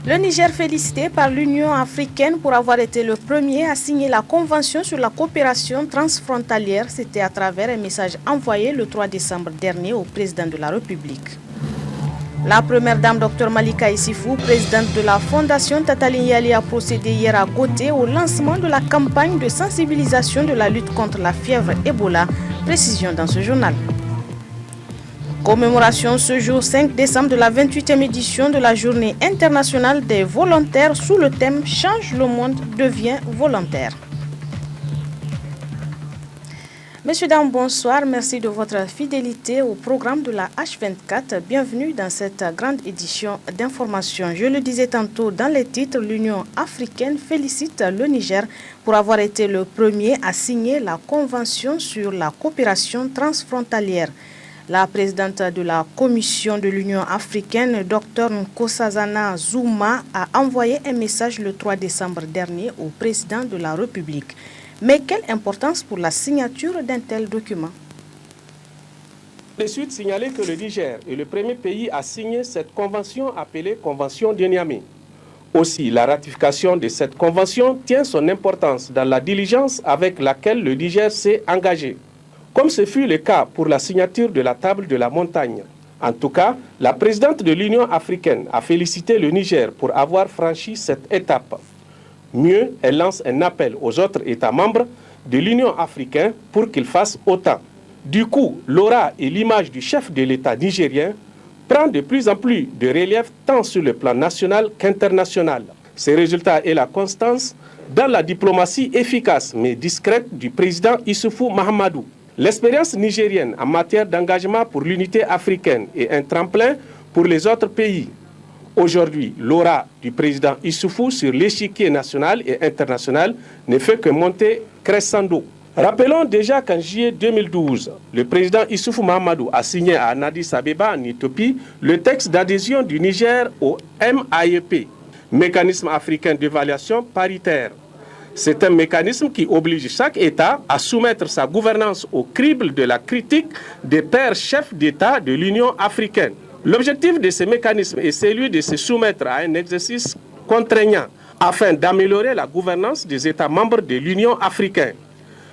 Le Niger félicité par l'Union africaine pour avoir été le premier à signer la Convention sur la coopération transfrontalière. C'était à travers un message envoyé le 3 décembre dernier au président de la République. La première dame, Dr Malika Issifou, présidente de la Fondation Tatalin Yali, a procédé hier à Goté au lancement de la campagne de sensibilisation de la lutte contre la fièvre Ebola. Précision dans ce journal. Commémoration ce jour 5 décembre de la 28e édition de la Journée internationale des volontaires sous le thème « Change le monde, devient volontaire ». Messieurs, dames, bonsoir. Merci de votre fidélité au programme de la H24. Bienvenue dans cette grande édition d'information. Je le disais tantôt dans les titres, l'Union africaine félicite le Niger pour avoir été le premier à signer la Convention sur la coopération transfrontalière. La présidente de la Commission de l'Union africaine, Dr Nkosazana Zuma, a envoyé un message le 3 décembre dernier au président de la République. Mais quelle importance pour la signature d'un tel document? De suite signaler que le Niger est le premier pays à signer cette convention appelée Convention de Niamey. Aussi, la ratification de cette convention tient son importance dans la diligence avec laquelle le Niger s'est engagé, comme ce fut le cas pour la signature de la table de la montagne. En tout cas, la présidente de l'Union africaine a félicité le Niger pour avoir franchi cette étape. Mieux, elle lance un appel aux autres États membres de l'Union africaine pour qu'ils fassent autant. Du coup, l'aura et l'image du chef de l'État nigérien prend de plus en plus de relief tant sur le plan national qu'international. Ces résultats et la constance dans la diplomatie efficace mais discrète du président Issoufou Mahamadou. L'expérience nigérienne en matière d'engagement pour l'unité africaine est un tremplin pour les autres pays. Aujourd'hui, l'aura du président Issoufou sur l'échiquier national et international ne fait que monter crescendo. Rappelons déjà qu'en juillet 2012, le président Issoufou Mahamadou a signé à Addis Abeba, en Éthiopie, le texte d'adhésion du Niger au MAEP, Mécanisme africain d'évaluation paritaire. C'est un mécanisme qui oblige chaque État à soumettre sa gouvernance au crible de la critique des pairs chefs d'État de l'Union africaine. L'objectif de ce mécanisme est celui de se soumettre à un exercice contraignant afin d'améliorer la gouvernance des États membres de l'Union africaine.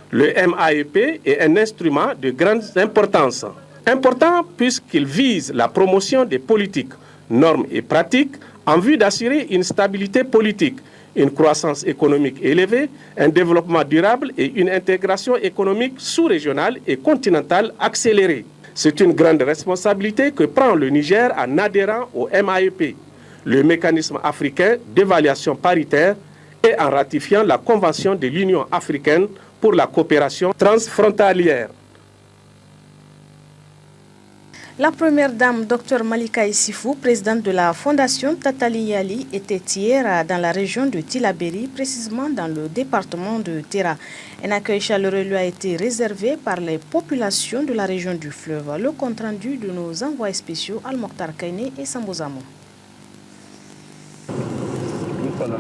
Le MAEP est un instrument de grande importance. Important puisqu'il vise la promotion des politiques, normes et pratiques en vue d'assurer une stabilité politique, une croissance économique élevée, un développement durable et une intégration économique sous-régionale et continentale accélérée. C'est une grande responsabilité que prend le Niger en adhérant au MAEP, le mécanisme africain d'évaluation paritaire, et en ratifiant la Convention de l'Union africaine pour la coopération transfrontalière. La première dame, Dr Malika Issifou, présidente de la Fondation Tatalin Yali, était hier dans la région de Tillabéri, précisément dans le département de Terra. Un accueil chaleureux lui a été réservé par les populations de la région du fleuve. Le compte-rendu de nos envoyés spéciaux Al-Mokhtar Kainé et Sambozamo.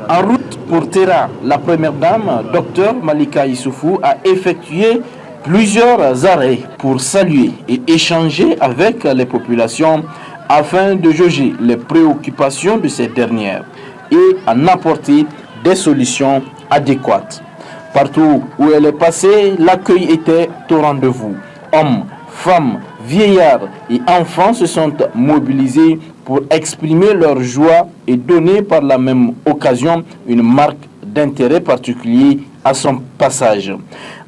En route pour Terra, la première dame, Dr Malika Issifou, a effectué plusieurs arrêts pour saluer et échanger avec les populations afin de jauger les préoccupations de ces dernières et en apporter des solutions adéquates. Partout où elle est passée, l'accueil était au rendez-vous. Hommes, femmes, vieillards et enfants se sont mobilisés pour exprimer leur joie et donner par la même occasion une marque d'intérêt particulier à son passage.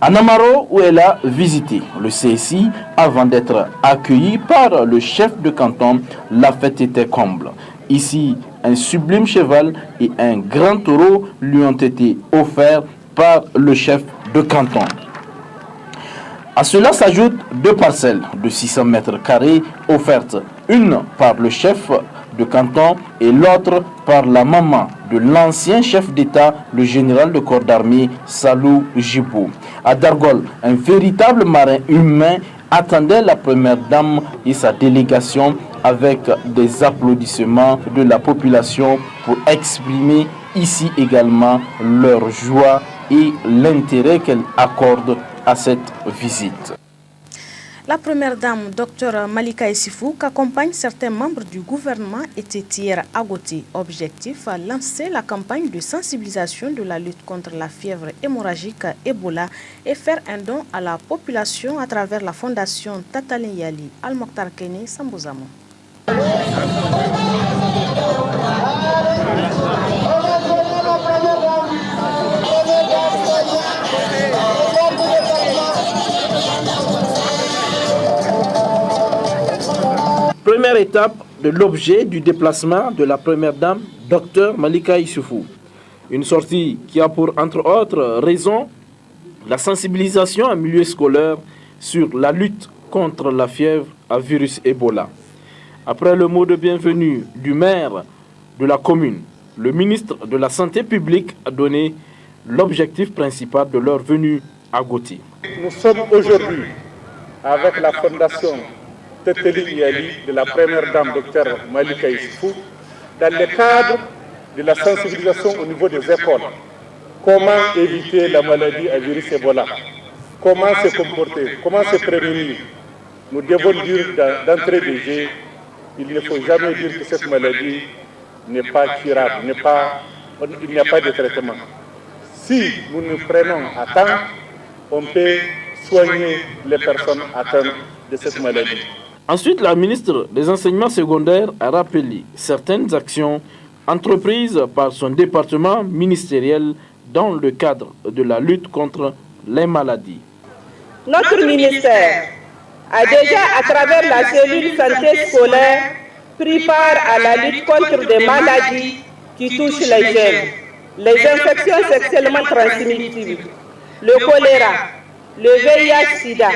À Namaro, où elle a visité le CSI avant d'être accueillie par le chef de canton, la fête était comble. Ici, un sublime cheval et un grand taureau lui ont été offerts par le chef de canton. À cela s'ajoutent 2 parcelles de 600 mètres carrés offertes, une par le chef de canton et l'autre par la maman de l'ancien chef d'État, le général de corps d'armée Salou Djibou. À Dargol, un véritable marin humain attendait la première dame et sa délégation avec des applaudissements de la population pour exprimer ici également leur joie et l'intérêt qu'elle accorde à cette visite. La première dame, Dr Malika Issifou, qu'accompagne certains membres du gouvernement, était hier à Gauthier. Objectif, lancer la campagne de sensibilisation de la lutte contre la fièvre hémorragique Ebola et faire un don à la population à travers la fondation Tatalin Yali Al-Mokhtar Kene Sambozamo. Première étape de l'objet du déplacement de la première dame, Dr Malika Issifou. Une sortie qui a pour, entre autres raisons, la sensibilisation en milieu scolaire sur la lutte contre la fièvre à virus Ebola. Après le mot de bienvenue du maire de la commune, le ministre de la Santé publique a donné l'objectif principal de leur venue à Gauthier. Nous sommes aujourd'hui avec la fondation Tatalin Yali de la première dame, Dr Malika Issifou, dans le cadre de la sensibilisation au niveau des écoles. Comment éviter la maladie à virus Ebola? Comment se comporter? Comment se prévenir? Nous devons dire d'entrée de jeu, il ne faut jamais dire que cette maladie n'est pas curable, il n'y a pas de traitement. Si nous nous prenons à temps, on peut soigner les personnes atteintes de cette maladie. Ensuite, la ministre des Enseignements secondaires a rappelé certaines actions entreprises par son département ministériel dans le cadre de la lutte contre les maladies. Notre ministère a déjà, à travers la cellule santé scolaire, pris part à la lutte contre des maladies qui touchent les jeunes, les infections sexuellement transmissibles, le choléra, le VIH-Sida.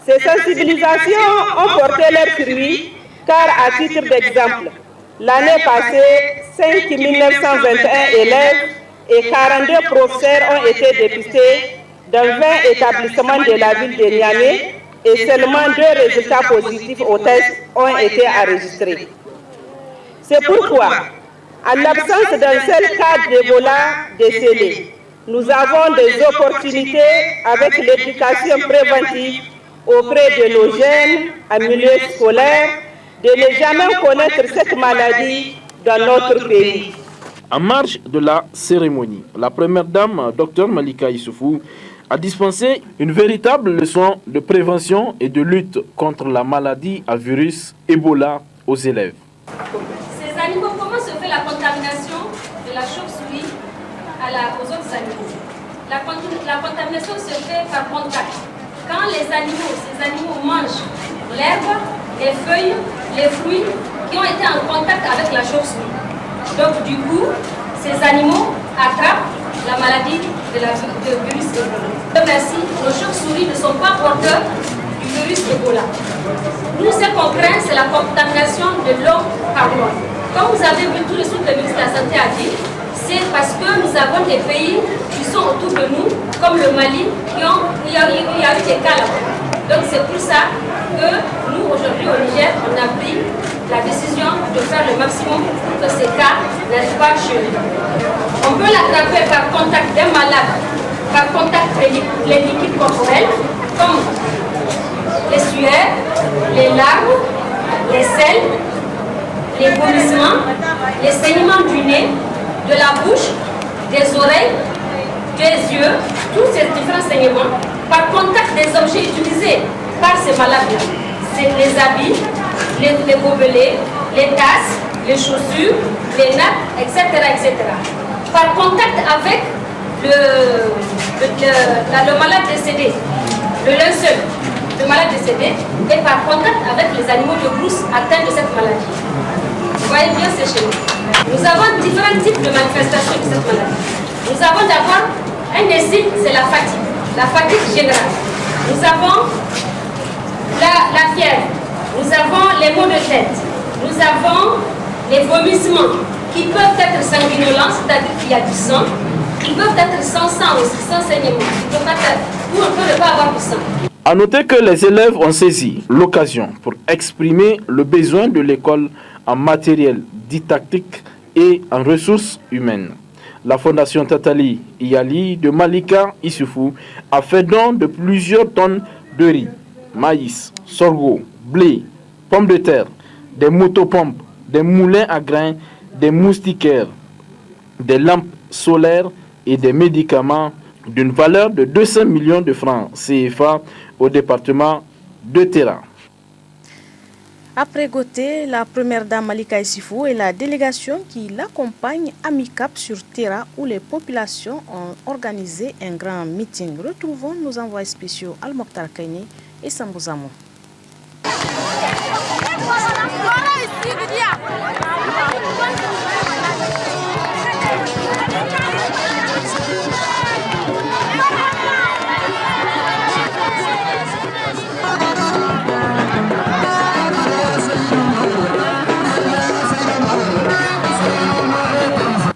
Ces sensibilisations ont porté leurs fruits car, à titre d'exemple, l'année passée, 5 921 élèves et 42 professeurs ont été dépistés dans 20 établissements de la ville de Niamey et seulement 2 résultats positifs au test ont été enregistrés. C'est pourquoi, en l'absence d'un seul cas d'Ebola décelé, nous avons des opportunités avec l'éducation préventive auprès de nos jeunes en milieu scolaire de ne jamais connaître cette maladie dans notre pays. En marge de la cérémonie, la première dame, Dr Malika Issifou, a dispensé une véritable leçon de prévention et de lutte contre la maladie à virus Ebola aux élèves. Ces animaux, comment se fait la contamination de la chauve-souris aux autres animaux? La contamination se fait par contact. Quand ces animaux mangent l'herbe, les feuilles, les fruits qui ont été en contact avec la chauve-souris. Donc du coup, ces animaux attrapent la maladie de virus Ebola. Merci, nos chauves-souris ne sont pas porteurs du virus Ebola. Nous, ce qu'on craint, c'est la contamination de l'eau par l'eau. Comme vous avez vu, tout le truc que le ministre de la Santé a dit, c'est parce que nous avons des pays qui sont autour de nous, comme le Mali, il y a eu des cas là-bas. Donc c'est pour ça que nous, aujourd'hui au Niger, on a pris la décision de faire le maximum pour que ces cas n'arrivent pas chez nous. On peut l'attraper par contact d'un malade, par contact les liquides corporels, comme les sueurs, les larmes, les selles, les vomissements, les saignements du nez, de la bouche, des oreilles, des yeux, tous ces différents saignements, par contact des objets utilisés par ces malades-là. C'est les habits, les gobelets, les tasses, les chaussures, les nappes, etc., etc. Par contact avec le malade décédé, le linceul, le malade décédé, et par contact avec les animaux de brousse atteints de cette maladie. Vous voyez bien, c'est chez nous. Nous avons différents types de manifestations de cette maladie. Nous avons d'abord un des signes, c'est la fatigue générale. Nous avons la fièvre, nous avons les maux de tête, nous avons les vomissements qui peuvent être sanguinolents, c'est-à-dire qu'il y a du sang, qui peuvent être sans sang aussi, sans saignement, ou on peut ne pas avoir du sang. A noter que les élèves ont saisi l'occasion pour exprimer le besoin de l'école en matériel didactique et en ressources humaines. La fondation Tatalin Yali de Malika Issifou a fait don de plusieurs tonnes de riz, maïs, sorgho, blé, pommes de terre, des motopompes, des moulins à grains, des moustiquaires, des lampes solaires et des médicaments d'une valeur de 200 millions de francs CFA au département de Terra. Après Gauthier, la première dame Malika Issifou et la délégation qui l'accompagne à Mi-Cap sur Terra où les populations ont organisé un grand meeting. Retrouvons nos envoyés spéciaux Al-Mokhtar Kaini et Sambouzamou.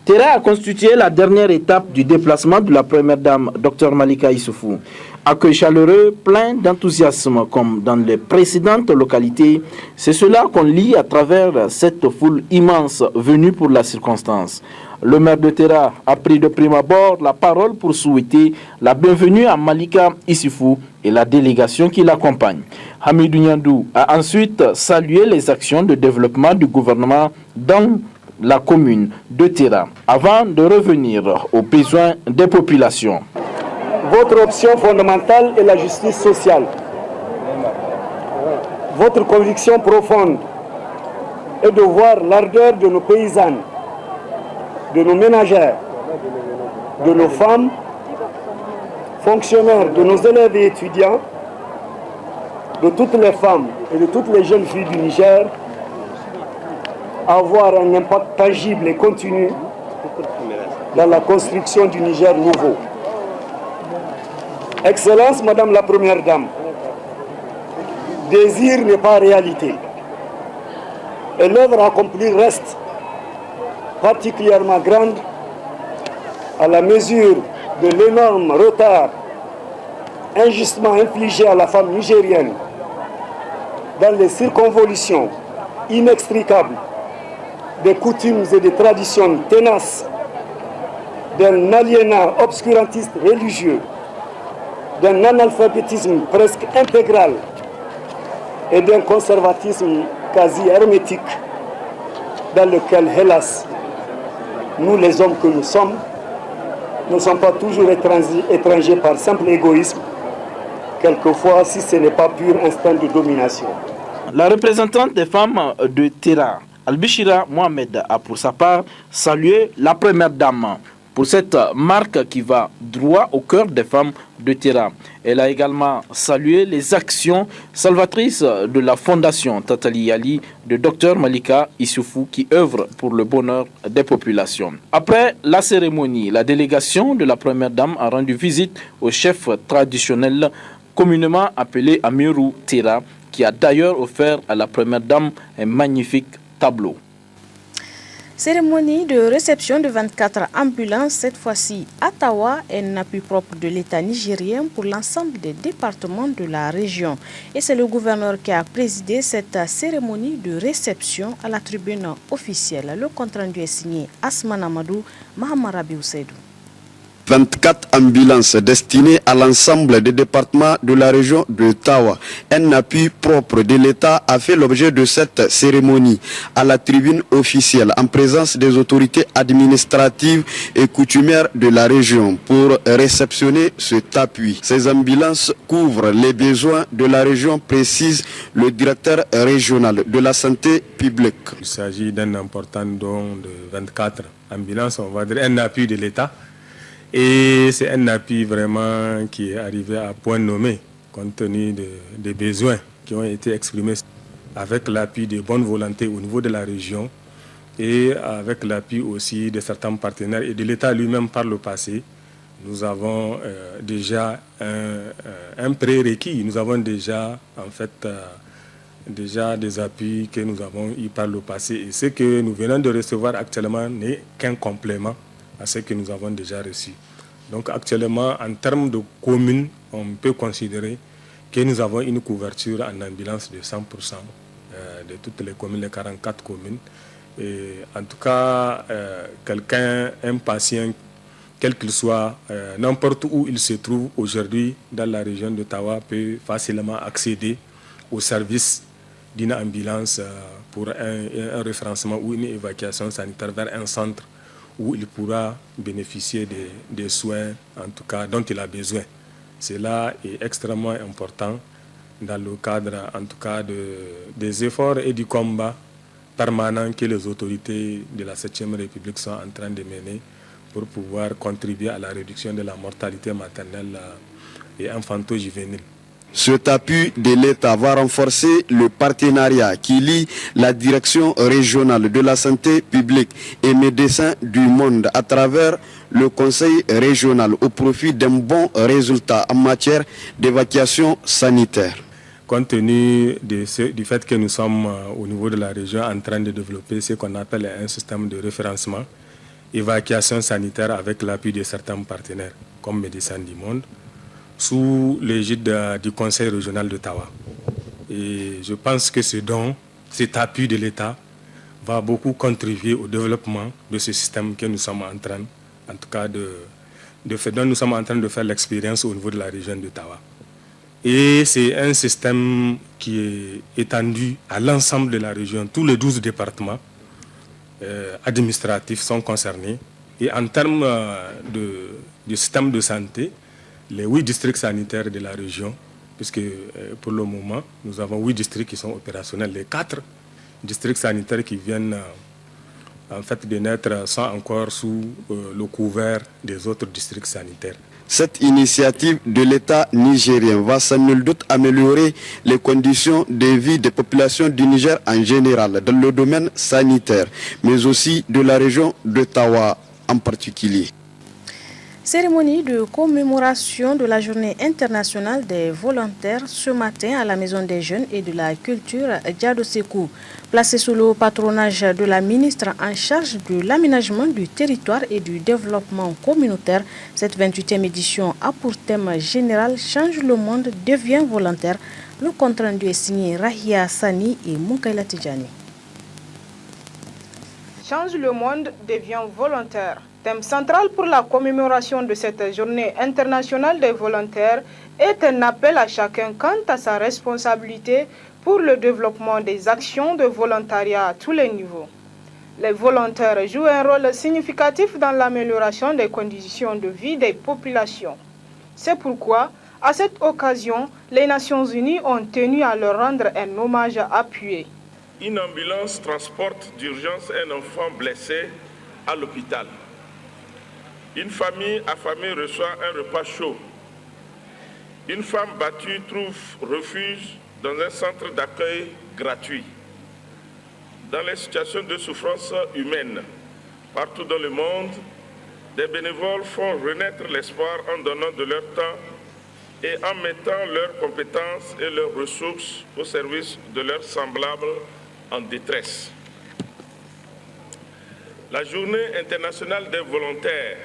Terra a constitué la dernière étape du déplacement de la première dame, Dr Malika Issifou. Accueil chaleureux, plein d'enthousiasme comme dans les précédentes localités, c'est cela qu'on lit à travers cette foule immense venue pour la circonstance. Le maire de Terra a pris de prime abord la parole pour souhaiter la bienvenue à Malika Issifou et la délégation qui l'accompagne. Hamidou Niandou a ensuite salué les actions de développement du gouvernement dans la commune de Terra, avant de revenir aux besoins des populations. Votre option fondamentale est la justice sociale. Votre conviction profonde est de voir l'ardeur de nos paysannes, de nos ménagères, de nos femmes, fonctionnaires, de nos élèves et étudiants, de toutes les femmes et de toutes les jeunes filles du Niger, avoir un impact tangible et continu dans la construction du Niger nouveau. Excellence, Madame la Première Dame, désir n'est pas réalité. Et l'œuvre accomplie reste particulièrement grande à la mesure de l'énorme retard injustement infligé à la femme nigérienne dans les circonvolutions inextricables des coutumes et des traditions tenaces d'un aliénat obscurantiste religieux, d'un analphabétisme presque intégral et d'un conservatisme quasi hermétique dans lequel, hélas, nous les hommes que nous sommes, ne sommes pas toujours étrangers par simple égoïsme, quelquefois si ce n'est pas pur instinct de domination. La représentante des femmes de Terra, Albishira Mohamed, a pour sa part salué la première dame pour cette marque qui va droit au cœur des femmes de Terra. Elle a également salué les actions salvatrices de la fondation Tatali Yali de Dr Malika Issifou qui œuvre pour le bonheur des populations. Après la cérémonie, la délégation de la première dame a rendu visite au chef traditionnel communément appelé Amirou Terra, qui a d'ailleurs offert à la première dame un magnifique tableau. Cérémonie de réception de 24 ambulances, cette fois-ci à Tawa, un appui propre de l'État nigérien pour l'ensemble des départements de la région. Et c'est le gouverneur qui a présidé cette cérémonie de réception à la tribune officielle. Le compte-rendu est signé Asman Amadou, Mahamara Biouseidou. 24 ambulances destinées à l'ensemble des départements de la région de Tawa. Un appui propre de l'État a fait l'objet de cette cérémonie à la tribune officielle en présence des autorités administratives et coutumières de la région pour réceptionner cet appui. Ces ambulances couvrent les besoins de la région, précise le directeur régional de la santé publique. Il s'agit d'un important don de 24 ambulances, on va dire un appui de l'État. Et c'est un appui vraiment qui est arrivé à point nommé, compte tenu des besoins qui ont été exprimés avec l'appui de bonne volonté au niveau de la région et avec l'appui aussi de certains partenaires et de l'État lui-même par le passé. Nous avons déjà un prérequis, nous avons déjà en fait déjà des appuis que nous avons eu par le passé. Et ce que nous venons de recevoir actuellement n'est qu'un complément à ce que nous avons déjà reçu. Donc actuellement, en termes de communes, on peut considérer que nous avons une couverture en ambulance de 100% de toutes les communes, les 44 communes. Et en tout cas, un patient quel qu'il soit, n'importe où il se trouve aujourd'hui dans la région d'Ottawa, peut facilement accéder au service d'une ambulance pour un référencement ou une évacuation sanitaire vers un centre où il pourra bénéficier des soins, en tout cas, dont il a besoin. Cela est extrêmement important dans le cadre, en tout cas, des efforts et du combat permanent que les autorités de la 7e République sont en train de mener pour pouvoir contribuer à la réduction de la mortalité maternelle et infanto-juvénile. Cet appui de l'État va renforcer le partenariat qui lie la direction régionale de la santé publique et Médecins du monde à travers le conseil régional au profit d'un bon résultat en matière d'évacuation sanitaire. Compte tenu du fait que nous sommes au niveau de la région en train de développer ce qu'on appelle un système de référencement, évacuation sanitaire avec l'appui de certains partenaires comme Médecins du monde, sous l'égide du Conseil régional d'Ottawa. Et je pense que cet appui de l'État va beaucoup contribuer au développement de ce système que nous sommes en train, en tout cas, dont nous sommes en train de faire l'expérience au niveau de la région d'Ottawa. Et c'est un système qui est étendu à l'ensemble de la région. Tous les 12 départements administratifs sont concernés. Et en termes de système de santé, les 8 districts sanitaires de la région, puisque pour le moment, nous avons 8 districts qui sont opérationnels. Les 4 districts sanitaires qui viennent en fait de naître sont encore sous le couvert des autres districts sanitaires. Cette initiative de l'État nigérien va sans nul doute améliorer les conditions de vie des populations du Niger en général, dans le domaine sanitaire, mais aussi de la région d'Ottawa en particulier. Cérémonie de commémoration de la Journée internationale des volontaires ce matin à la Maison des Jeunes et de la Culture Diado Sekou. Placée sous le patronage de la ministre en charge de l'aménagement du territoire et du développement communautaire, cette 28e édition a pour thème général « Change le monde, devient volontaire ». Le compte rendu est signé Rahia Sani et Moukaila Tidjani. Change le monde, devient volontaire. Thème central pour la commémoration de cette journée internationale des volontaires est un appel à chacun quant à sa responsabilité pour le développement des actions de volontariat à tous les niveaux. Les volontaires jouent un rôle significatif dans l'amélioration des conditions de vie des populations. C'est pourquoi, à cette occasion, les Nations Unies ont tenu à leur rendre un hommage appuyé. Une ambulance transporte d'urgence un enfant blessé à l'hôpital. Une famille affamée reçoit un repas chaud. Une femme battue trouve refuge dans un centre d'accueil gratuit. Dans les situations de souffrance humaine, partout dans le monde, des bénévoles font renaître l'espoir en donnant de leur temps et en mettant leurs compétences et leurs ressources au service de leurs semblables en détresse. La Journée internationale des volontaires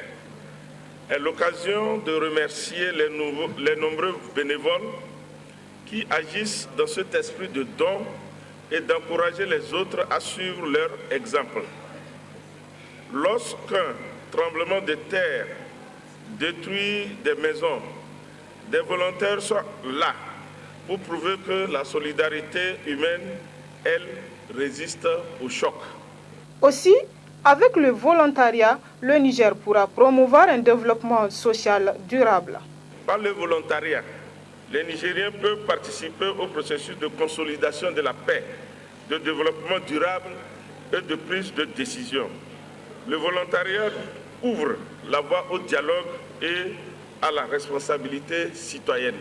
est l'occasion de remercier les nombreux bénévoles qui agissent dans cet esprit de don et d'encourager les autres à suivre leur exemple. Lorsqu'un tremblement de terre détruit des maisons, des volontaires sont là pour prouver que la solidarité humaine, elle, résiste au choc. Aussi, avec le volontariat, le Niger pourra promouvoir un développement social durable. Par le volontariat, les Nigériens peuvent participer au processus de consolidation de la paix, de développement durable et de prise de décision. Le volontariat ouvre la voie au dialogue et à la responsabilité citoyenne.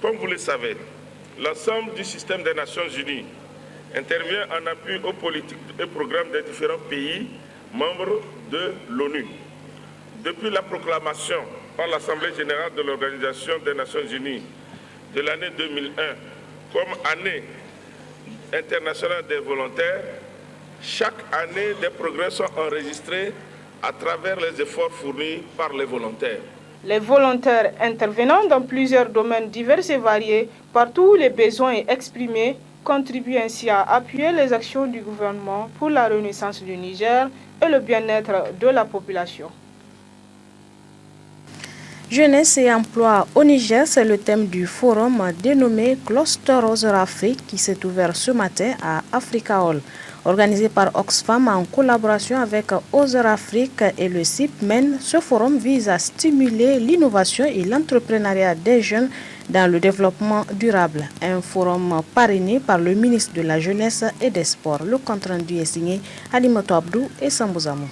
Comme vous le savez, l'ensemble du système des Nations Unies intervient en appui aux politiques et programmes des différents pays membres de l'ONU. Depuis la proclamation par l'Assemblée générale de l'Organisation des Nations Unies de l'année 2001 comme année internationale des volontaires, chaque année des progrès sont enregistrés à travers les efforts fournis par les volontaires. Les volontaires intervenant dans plusieurs domaines divers et variés, partout où les besoins sont exprimés, contribuent ainsi à appuyer les actions du gouvernement pour la renaissance du Niger et le bien-être de la population. Jeunesse et emploi au Niger, c'est le thème du forum dénommé Cluster Other Afrique qui s'est ouvert ce matin à Africa Hall. Organisé par Oxfam en collaboration avec Other Afrique et le CIPMEN, ce forum vise à stimuler l'innovation et l'entrepreneuriat des jeunes dans le développement durable. Un forum parrainé par le ministre de la Jeunesse et des Sports. Le compte-rendu est signé Halimoto Abdou et Sambouzamou.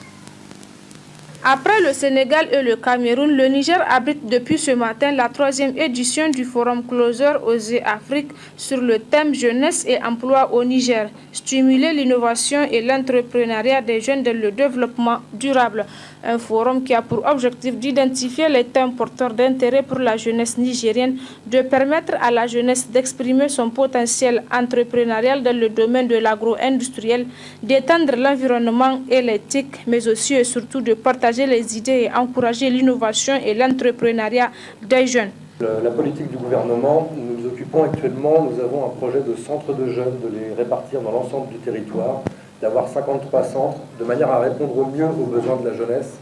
Après le Sénégal et le Cameroun, le Niger abrite depuis ce matin la 3e édition du forum Closer Osez Afrique sur le thème jeunesse et emploi au Niger, stimuler l'innovation et l'entrepreneuriat des jeunes dans le développement durable. Un forum qui a pour objectif d'identifier les thèmes porteurs d'intérêt pour la jeunesse nigérienne, de permettre à la jeunesse d'exprimer son potentiel entrepreneurial dans le domaine de l'agro-industriel, d'étendre l'environnement et l'éthique, mais aussi et surtout de partager les idées et encourager l'innovation et l'entrepreneuriat des jeunes. La politique du gouvernement, nous nous occupons actuellement, nous avons un projet de centres de jeunes, de les répartir dans l'ensemble du territoire, d'avoir 53 centres, de manière à répondre au mieux aux besoins de la jeunesse,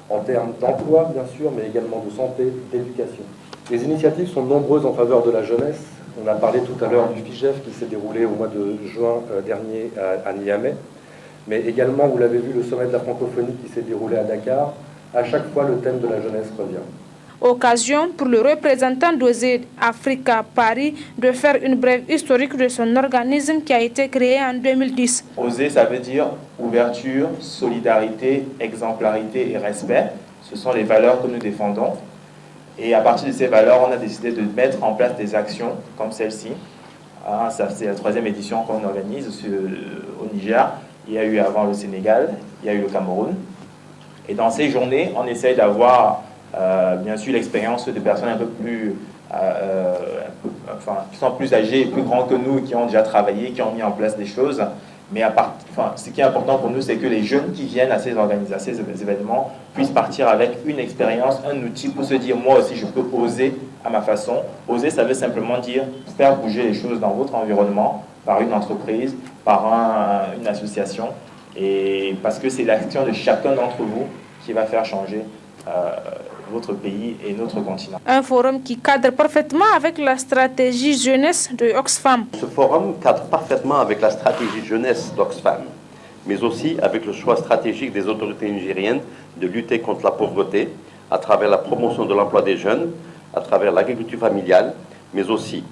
en termes d'emploi bien sûr, mais également de santé, d'éducation. Les initiatives sont nombreuses en faveur de la jeunesse. On a parlé tout à l'heure du FIGEF qui s'est déroulé au mois de juin dernier à Niamey, mais également, vous l'avez vu, le sommet de la francophonie qui s'est déroulé à Dakar. À chaque fois, le thème de la jeunesse revient. Occasion pour le représentant d'Osez Africa Paris de faire une brève historique de son organisme qui a été créé en 2010. Osez, ça veut dire ouverture, solidarité, exemplarité et respect. Ce sont les valeurs que nous défendons. Et à partir de ces valeurs, on a décidé de mettre en place des actions comme celle-ci. C'est la 3e édition qu'on organise au Niger. Il y a eu avant le Sénégal, il y a eu le Cameroun. Et dans ces journées, on essaye d'avoir bien sûr l'expérience de personnes un peu plus, qui sont plus âgées et plus grands que nous, qui ont déjà travaillé, qui ont mis en place des choses. Mais ce qui est important pour nous, c'est que les jeunes qui viennent à ces événements puissent partir avec une expérience, un outil pour se dire, moi aussi, je peux oser à ma façon. Oser, ça veut simplement dire faire bouger les choses dans votre environnement, par une entreprise, par une association, et parce que c'est l'action de chacun d'entre vous qui va faire changer votre pays et notre continent. Un forum qui cadre parfaitement avec la stratégie jeunesse de Oxfam. Ce forum cadre parfaitement avec la stratégie jeunesse d'Oxfam, mais aussi avec le choix stratégique des autorités nigériennes de lutter contre la pauvreté à travers la promotion de l'emploi des jeunes, à travers l'agriculture familiale, mais aussi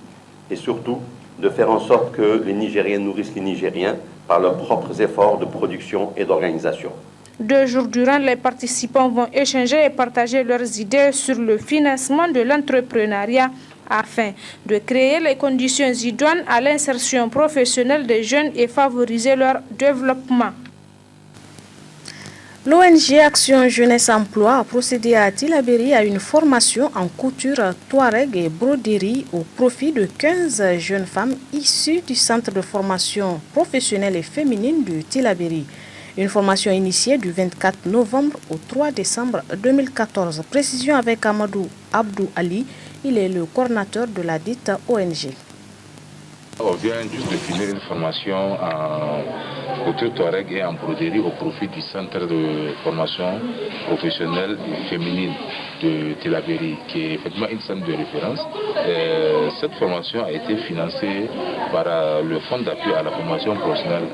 et surtout de faire en sorte que les Nigériens nourrissent les Nigériens par leurs propres efforts de production et d'organisation. 2 jours durant, les participants vont échanger et partager leurs idées sur le financement de l'entrepreneuriat afin de créer les conditions idoines à l'insertion professionnelle des jeunes et favoriser leur développement. L'ONG Action Jeunesse Emploi a procédé à Tillabéri à une formation en couture touareg et broderie au profit de 15 jeunes femmes issues du centre de formation professionnelle et féminine de Tillabéri. Une formation initiée du 24 novembre au 3 décembre 2014. Précision avec Amadou Abdou Ali, il est le coordinateur de la dite ONG. On vient juste de finir une formation en couture touareg et en broderie au profit du centre de formation professionnelle et féminine de Tillabéri, qui est effectivement une centre de référence. Cette formation a été financée par le Fonds d'appui à la formation professionnelle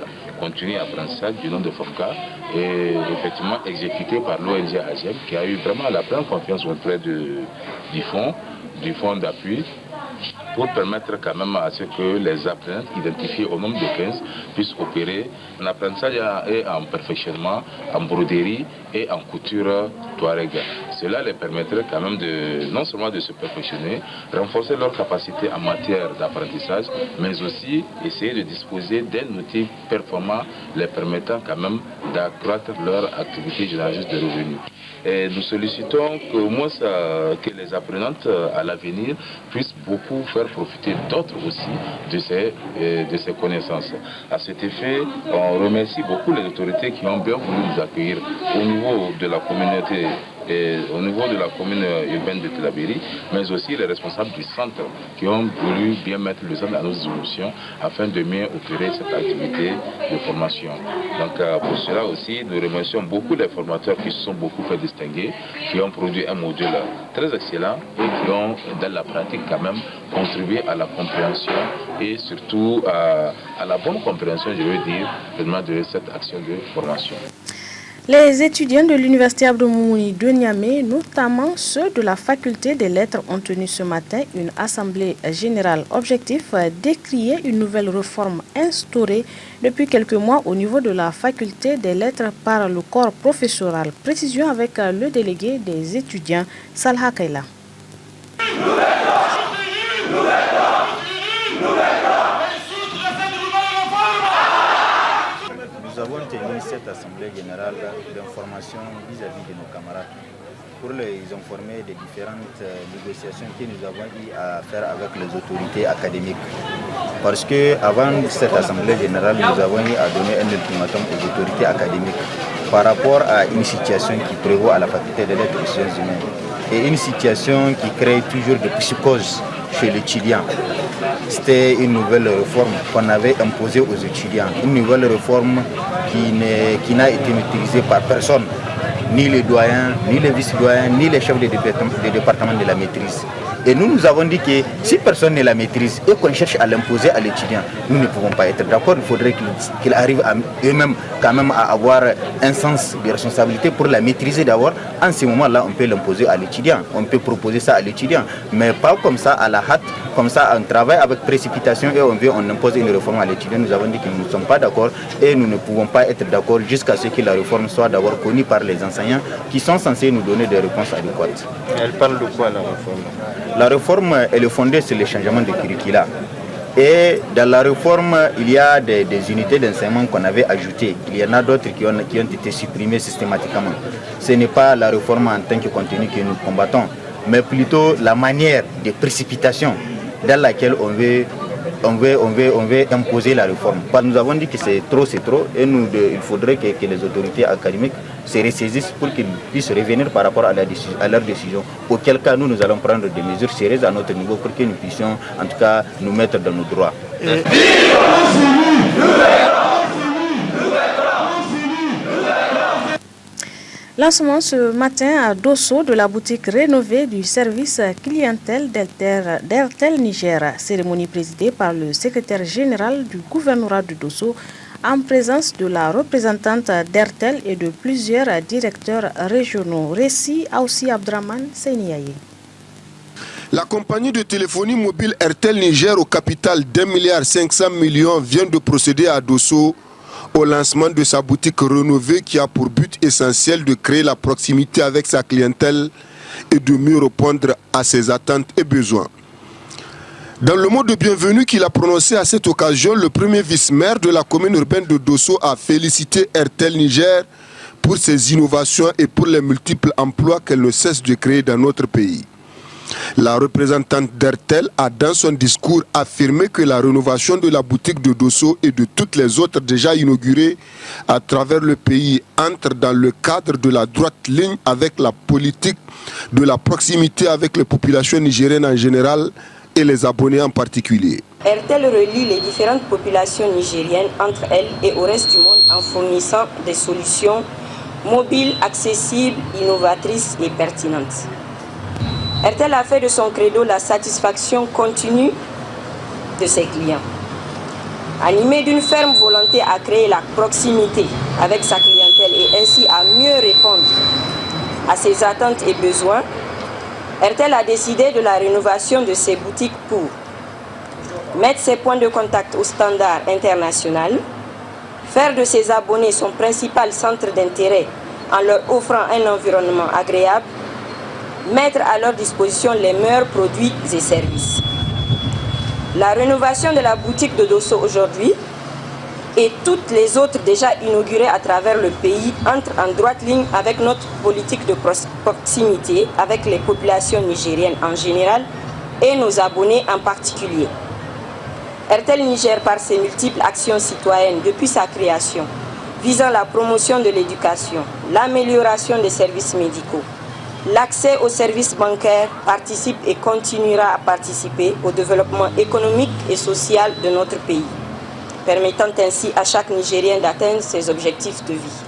continue apprentissage du nom de FOFCA et effectivement exécuté par l'ONG AGEM qui a eu vraiment la pleine confiance auprès du fonds d'appui pour permettre quand même à ce que les apprenants identifiés au nombre de 15 puissent opérer en apprentissage et en perfectionnement, en broderie et en couture touareg. Cela les permettrait quand même non seulement de se perfectionner, renforcer leur capacité en matière d'apprentissage, mais aussi essayer de disposer d'un outil performant les permettant quand même d'accroître leur activité génératrice de revenus. Et nous sollicitons qu'au moins que les apprenantes à l'avenir puissent beaucoup faire profiter d'autres aussi de ces connaissances. À cet effet, on remercie beaucoup les autorités qui ont bien voulu nous accueillir au niveau de la communauté au niveau de la commune urbaine de Tillabéri, mais aussi les responsables du centre qui ont voulu bien mettre le centre à nos dispositions afin de mieux opérer cette activité de formation. Donc pour cela aussi, nous remercions beaucoup les formateurs qui se sont beaucoup fait distinguer, qui ont produit un module très excellent et qui ont, dans la pratique quand même, contribué à la compréhension et surtout à la bonne compréhension, je veux dire, de cette action de formation. Les étudiants de l'Université Abdou Moumouni de Niamey, notamment ceux de la faculté des lettres, ont tenu ce matin une assemblée générale. Objectif, décrier une nouvelle réforme instaurée depuis quelques mois au niveau de la faculté des lettres par le corps professoral. Précision avec le délégué des étudiants, Salha Kaila. Nous avons tenu cette assemblée générale d'information vis-à-vis de nos camarades pour les informer des différentes négociations que nous avons eu à faire avec les autorités académiques. Parce qu'avant cette assemblée générale, nous avons eu à donner un ultimatum aux autorités académiques par rapport à une situation qui prévaut à la faculté des lettres et sciences humaines et une situation qui crée toujours de psychose chez l'étudiant. C'était une nouvelle réforme qu'on avait imposée aux étudiants, une nouvelle réforme qui n'a été maîtrisée par personne, ni les doyens, ni les vice-doyens, ni les chefs de département de la maîtrise. Et nous avons dit que si personne ne la maîtrise et qu'on cherche à l'imposer à l'étudiant, nous ne pouvons pas être d'accord. Il faudrait qu'ils arrivent eux-mêmes quand même à avoir un sens de responsabilité pour la maîtriser d'abord. En ce moment-là, on peut l'imposer à l'étudiant, on peut proposer ça à l'étudiant, mais pas comme ça à la hâte, comme ça on travaille avec précipitation et on impose une réforme à l'étudiant. Nous avons dit que nous ne sommes pas d'accord et nous ne pouvons pas être d'accord jusqu'à ce que la réforme soit d'abord connue par les enseignants qui sont censés nous donner des réponses adéquates. Elle parle de quoi la réforme? La réforme, elle est fondée sur le changement de curricula. Et dans la réforme, il y a des unités d'enseignement qu'on avait ajoutées. Il y en a d'autres qui ont été supprimées systématiquement. Ce n'est pas la réforme en tant que contenu que nous combattons, mais plutôt la manière de précipitation dans laquelle on veut imposer la réforme. Nous avons dit que c'est trop, et il faudrait que les autorités académiques se ressaisissent pour qu'ils puissent revenir par rapport à leur décision. Auquel cas, nous allons prendre des mesures sérieuses à notre niveau pour que nous puissions, en tout cas, nous mettre dans nos droits. Lancement ce matin à Dosso de la boutique rénovée du service clientèle d'Airtel Niger. Cérémonie présidée par le secrétaire général du gouvernorat de Dosso en présence de la représentante d'Airtel et de plusieurs directeurs régionaux. Récit Aoussi Abdraman Seniaye. La compagnie de téléphonie mobile Airtel Niger au capital d'1,5 milliard vient de procéder à Dosso au lancement de sa boutique rénovée qui a pour but essentiel de créer la proximité avec sa clientèle et de mieux répondre à ses attentes et besoins. Dans le mot de bienvenue qu'il a prononcé à cette occasion, le premier vice-maire de la commune urbaine de Dosso a félicité Airtel Niger pour ses innovations et pour les multiples emplois qu'elle ne cesse de créer dans notre pays. La représentante d'Airtel a dans son discours affirmé que la rénovation de la boutique de Dosso et de toutes les autres déjà inaugurées à travers le pays entre dans le cadre de la droite ligne avec la politique de la proximité avec les populations nigériennes en général et les abonnés en particulier. Airtel relie les différentes populations nigériennes entre elles et au reste du monde en fournissant des solutions mobiles, accessibles, innovatrices et pertinentes. Airtel a fait de son credo la satisfaction continue de ses clients. Animé d'une ferme volonté à créer la proximité avec sa clientèle et ainsi à mieux répondre à ses attentes et besoins, Airtel a décidé de la rénovation de ses boutiques pour mettre ses points de contact au standard international, faire de ses abonnés son principal centre d'intérêt en leur offrant un environnement agréable, mettre à leur disposition les meilleurs produits et services. La rénovation de la boutique de Dosso aujourd'hui et toutes les autres déjà inaugurées à travers le pays entrent en droite ligne avec notre politique de proximité avec les populations nigériennes en général et nos abonnés en particulier. Airtel Niger, par ses multiples actions citoyennes depuis sa création, visant la promotion de l'éducation, l'amélioration des services médicaux, L'accès aux services bancaires participe et continuera à participer au développement économique et social de notre pays, permettant ainsi à chaque Nigérien d'atteindre ses objectifs de vie.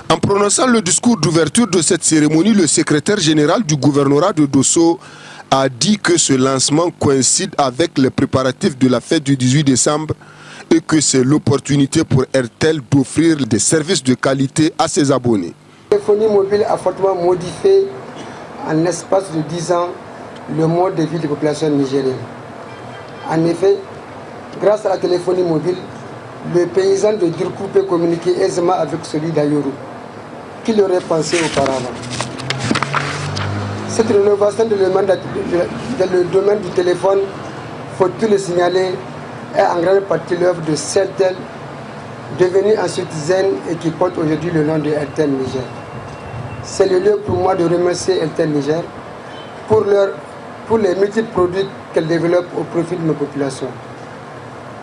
En prononçant le discours d'ouverture de cette cérémonie, le secrétaire général du gouvernorat de Dosso a dit que ce lancement coïncide avec les préparatifs de la fête du 18 décembre et que c'est l'opportunité pour RTL d'offrir des services de qualité à ses abonnés. La téléphonie mobile a fortement modifié en l'espace de 10 ans le mode de vie des populations nigériennes. En effet, grâce à la téléphonie mobile, le paysan de Durkou peut communiquer aisément avec celui d'Ayoru, qu'il aurait pensé auparavant. Cette rénovation dans le domaine du téléphone, faut-il le signaler, est en grande partie l'œuvre de CERTEL, devenu ensuite Zen et qui porte aujourd'hui le nom de RTL Niger. C'est le lieu pour moi de remercier RTL Niger pour les multiples produits qu'elle développe au profit de nos populations.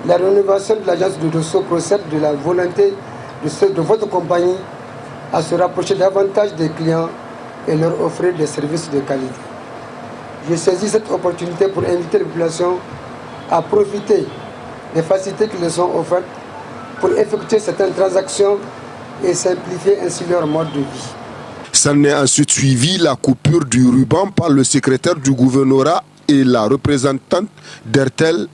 La rénovation de l'agence de Dosso procède de la volonté de votre compagnie à se rapprocher davantage des clients et leur offrir des services de qualité. Je saisis cette opportunité pour inviter les populations à profiter des facilités qui leur sont offertes pour effectuer certaines transactions et simplifier ainsi leur mode de vie. S'en est ensuite suivi la coupure du ruban par le secrétaire du gouvernorat et la représentante d'RTL.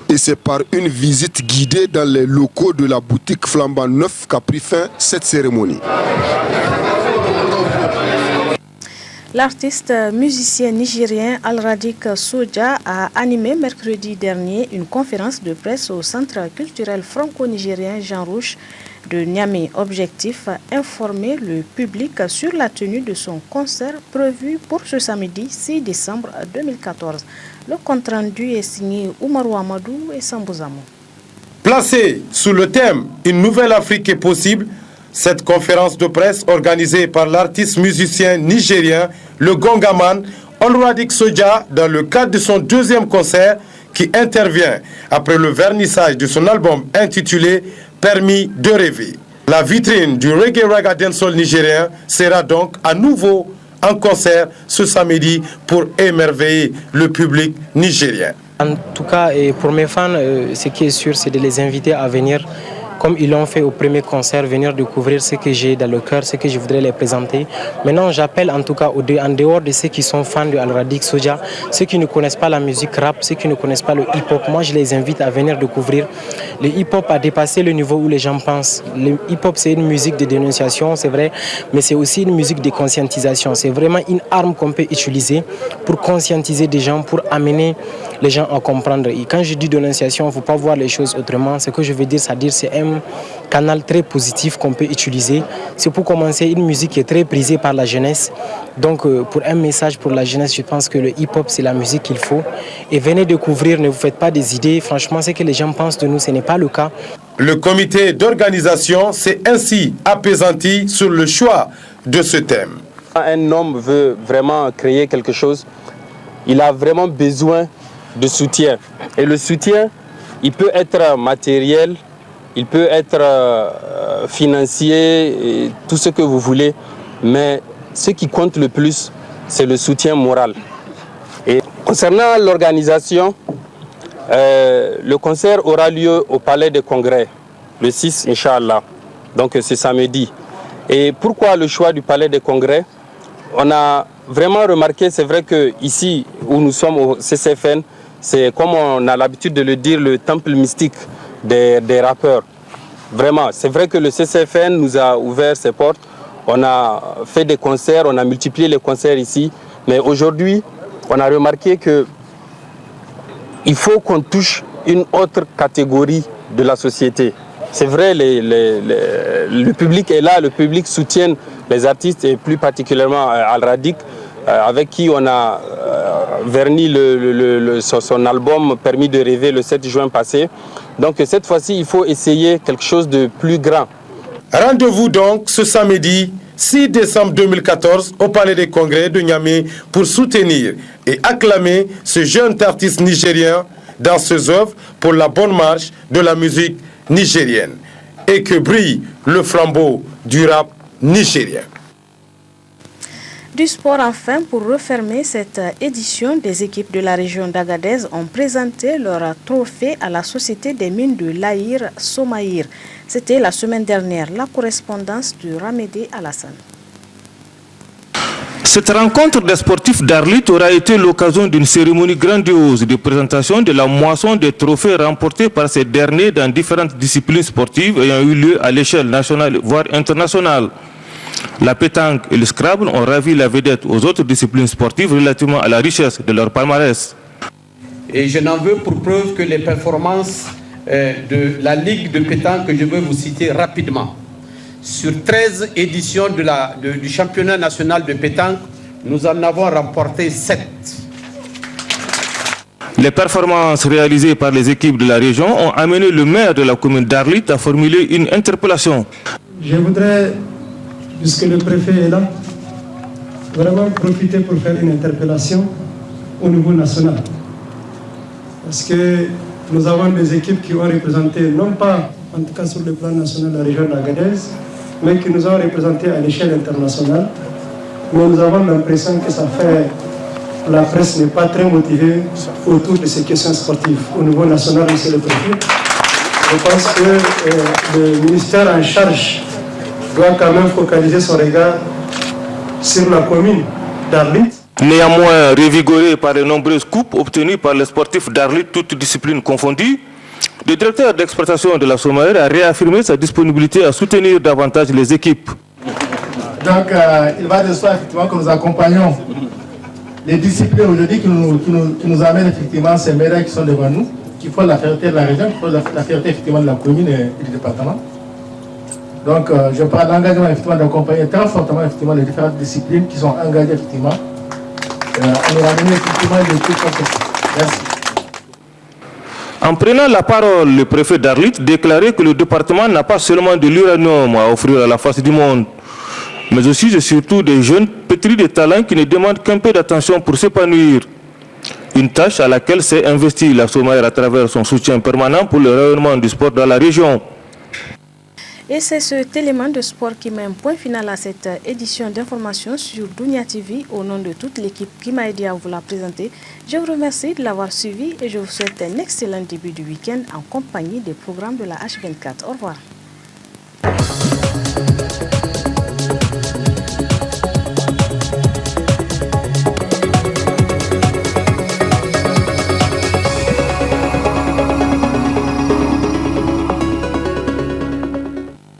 Et c'est par une visite guidée dans les locaux de la boutique Flambant Neuf qu'a pris fin cette cérémonie. L'artiste musicien nigérien Al-Radik Soja a animé mercredi dernier une conférence de presse au Centre culturel franco-nigérien Jean Rouch de Niamey. Objectif, informer le public sur la tenue de son concert prévu pour ce samedi 6 décembre 2014. Le compte-rendu est signé Oumarou Amadou et Sambouzamou. Placé sous le thème « Une nouvelle Afrique est possible », cette conférence de presse organisée par l'artiste musicien nigérien, le Gongaman, Al-Radik Soja, dans le cadre de son deuxième concert qui intervient après le vernissage de son album intitulé « Permis de rêver ». La vitrine du reggae raga dancehall nigérien sera donc à nouveau en concert ce samedi pour émerveiller le public nigérien. En tout cas, pour mes fans, ce qui est sûr, c'est de les inviter à venir, comme ils l'ont fait au premier concert, venir découvrir ce que j'ai dans le cœur, ce que je voudrais les présenter. Maintenant, j'appelle en tout cas, en dehors de ceux qui sont fans de Al-Radik Soja, ceux qui ne connaissent pas la musique rap, ceux qui ne connaissent pas le hip-hop, moi je les invite à venir découvrir. Le hip-hop a dépassé le niveau où les gens pensent. Le hip-hop, c'est une musique de dénonciation, c'est vrai, mais c'est aussi une musique de conscientisation. C'est vraiment une arme qu'on peut utiliser pour conscientiser des gens, pour amener les gens à comprendre. Et quand je dis dénonciation, il ne faut pas voir les choses autrement. Ce que je veux dire, c'est un canal très positif qu'on peut utiliser. C'est pour commencer une musique qui est très prisée par la jeunesse. Donc pour un message pour la jeunesse, je pense que le hip-hop, c'est la musique qu'il faut. Et venez découvrir, ne vous faites pas des idées. Franchement, ce que les gens pensent de nous, ce n'est pas le cas. Le comité d'organisation s'est ainsi apaisanti sur le choix de ce thème. Quand un homme veut vraiment créer quelque chose, il a vraiment besoin de soutien. Et le soutien, il peut être matériel, il peut être financier, et tout ce que vous voulez, mais ce qui compte le plus, c'est le soutien moral. Et concernant l'organisation, le concert aura lieu au Palais des Congrès, le 6, Inch'Allah, donc c'est samedi. Et pourquoi le choix du Palais des Congrès? On a vraiment remarqué, c'est vrai qu'ici où nous sommes au CCFN, c'est comme on a l'habitude de le dire, le temple mystique des rappeurs. Vraiment, c'est vrai que le CCFN nous a ouvert ses portes. On a fait des concerts, on a multiplié les concerts ici. Mais aujourd'hui, on a remarqué qu'il faut qu'on touche une autre catégorie de la société. C'est vrai, le public est là, le public soutient les artistes et plus particulièrement Al-Radik, avec qui on a verni son album Permis de rêver le 7 juin passé. Donc cette fois-ci, il faut essayer quelque chose de plus grand. Rendez-vous donc ce samedi 6 décembre 2014 au Palais des Congrès de Niamey pour soutenir et acclamer ce jeune artiste nigérien dans ses œuvres pour la bonne marche de la musique nigérienne. Et que brille le flambeau du rap nigérien. Du sport enfin, pour refermer cette édition, des équipes de la région d'Agadez ont présenté leur trophée à la Société des mines de l'Aïr Somaïr. C'était la semaine dernière. La correspondance de Ramédé Alassane. Cette rencontre des sportifs d'Arlit aura été l'occasion d'une cérémonie grandiose de présentation de la moisson des trophées remportés par ces derniers dans différentes disciplines sportives ayant eu lieu à l'échelle nationale voire internationale. La pétanque et le Scrabble ont ravi la vedette aux autres disciplines sportives relativement à la richesse de leur palmarès. Et je n'en veux pour preuve que les performances de la Ligue de pétanque que je veux vous citer rapidement. Sur 13 éditions du championnat national de pétanque, nous en avons remporté 7. Les performances réalisées par les équipes de la région ont amené le maire de la commune d'Arlit à formuler une interpellation. Je voudrais, puisque le préfet est là, vraiment profiter pour faire une interpellation au niveau national. Parce que nous avons des équipes qui ont représenté, non pas en tout cas sur le plan national, la région d'Agadez, mais qui nous ont représenté à l'échelle internationale. Mais nous avons l'impression que ça fait... La presse n'est pas très motivée autour de ces questions sportives. Au niveau national, monsieur le préfet, je pense que le ministère en charge doit quand même focaliser son regard sur la commune d'Arlit. Néanmoins, revigoré par les nombreuses coupes obtenues par les sportifs d'Arlit, toutes disciplines confondues, le directeur d'exploitation de la Somaïr a réaffirmé sa disponibilité à soutenir davantage les équipes. Donc, il va de soi effectivement que nous accompagnons les disciplines aujourd'hui qui nous amènent effectivement ces médailles qui sont devant nous, qui font la fierté de la région, qui font la fierté effectivement de la commune et du département. Donc, je prends l'engagement effectivement d'accompagner très fortement effectivement les différentes disciplines qui sont engagées effectivement. On nous ramène effectivement les équipes comme ça. Merci. En prenant la parole, le préfet d'Arlit déclarait que le département n'a pas seulement de l'uranium à offrir à la face du monde, mais aussi et surtout des jeunes pétris de talents qui ne demandent qu'un peu d'attention pour s'épanouir. Une tâche à laquelle s'est investie la Somaïr à travers son soutien permanent pour le rayonnement du sport dans la région. Et c'est cet élément de sport qui met un point final à cette édition d'information sur Dunia TV. Au nom de toute l'équipe qui m'a aidé à vous la présenter, je vous remercie de l'avoir suivi et je vous souhaite un excellent début du week-end en compagnie des programmes de la H24. Au revoir.